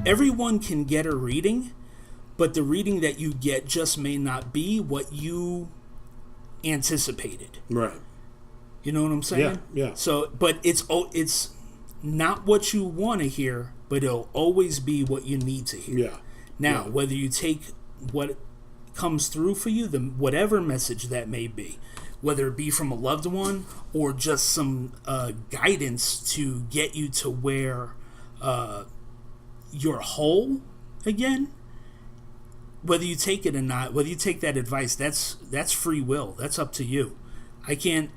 everyone can get a reading, but the reading that you get just may not be what you anticipated. Right. You know what I'm saying? Yeah. So, but it's not what you want to hear, but it'll always be what you need to hear. Yeah. Now, whether you take what comes through for you, whatever message that may be, whether it be from a loved one or just some guidance to get you to where you're whole again, whether you take it or not, whether you take that advice, that's free will. That's up to you. And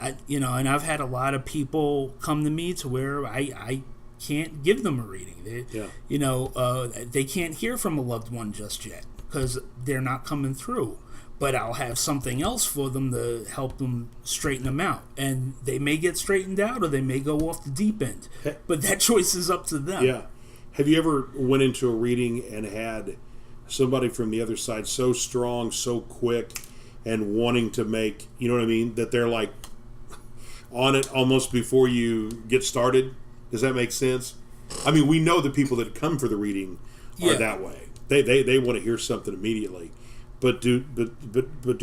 I've had a lot of people come to me to where I can't give them a reading. They can't hear from a loved one just yet because they're not coming through. But I'll have something else for them to help them straighten them out. And they may get straightened out or they may go off the deep end. But that choice is up to them. Yeah. Have you ever went into a reading and had somebody from the other side so strong, so quick, and wanting to make, you know what I mean, that they're like on it almost before you get started? Does that make sense? I mean, we know the people that come for the reading are that way. They want to hear something immediately. But do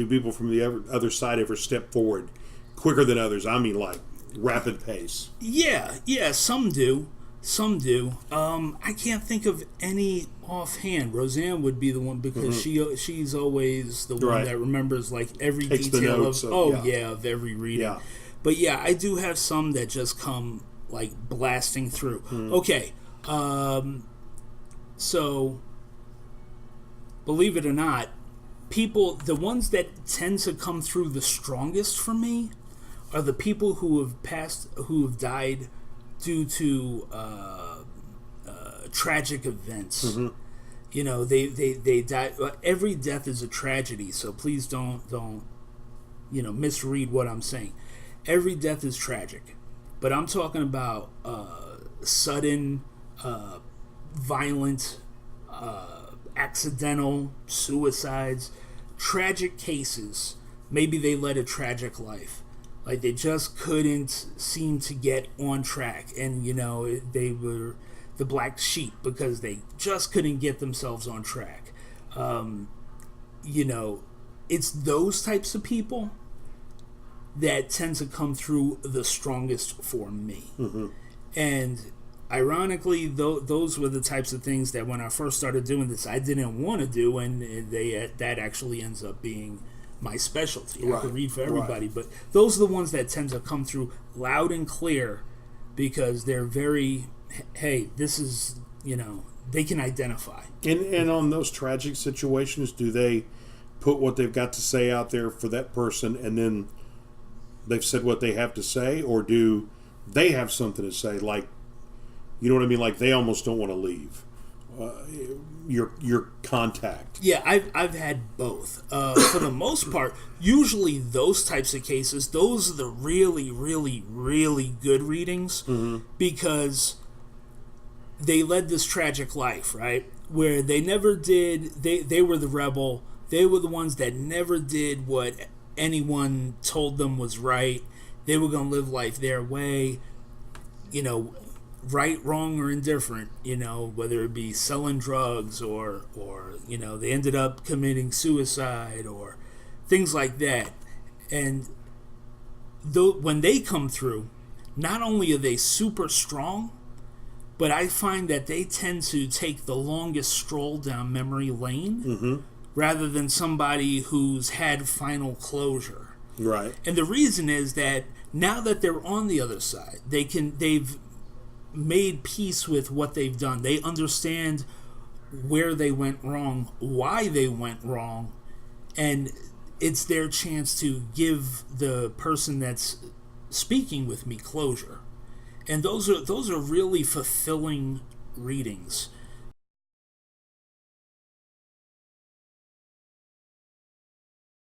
people from the other side ever step forward quicker than others? I mean, like rapid pace. Yeah, some do. I can't think of any offhand. Roseanne would be the one because she's always the one that remembers like every detail of every reading. Yeah. But yeah, I do have some that just come like blasting through. Okay, so believe it or not, the ones that tend to come through the strongest for me are the people who have died due to tragic events. You know, they die. Every death is a tragedy, so please don't misread what I'm saying. Every death is tragic, but I'm talking about sudden, violent, accidental suicides, tragic cases. Maybe they led a tragic life. Like they just couldn't seem to get on track, and they were the black sheep because they just couldn't get themselves on track. It's those types of people that tend to come through the strongest for me. And ironically, those were the types of things that when I first started doing this, I didn't want to do, and that actually ends up being my specialty. I could read for everybody, but those are the ones that tend to come through loud and clear because they're very, hey, this is, they can identify. And on those tragic situations, do they put what they've got to say out there for that person and then they've said what they have to say, or do they have something to say? Like, you know what I mean? Like they almost don't want to leave your contact. Yeah, I've had both. For the most part, usually those types of cases, those are the really, really, really good readings because they led this tragic life, right? Where they never did, they were the rebel. They were the ones that never did what anyone told them was right. They were going to live life their way, right, wrong, or indifferent, whether it be selling drugs or they ended up committing suicide or things like that. And when they come through, not only are they super strong, but I find that they tend to take the longest stroll down memory lane rather than somebody who's had final closure. Right. And the reason is that now that they're on the other side, they've made peace with what they've done. They understand where they went wrong, why they went wrong, and it's their chance to give the person that's speaking with me closure. And those are really fulfilling readings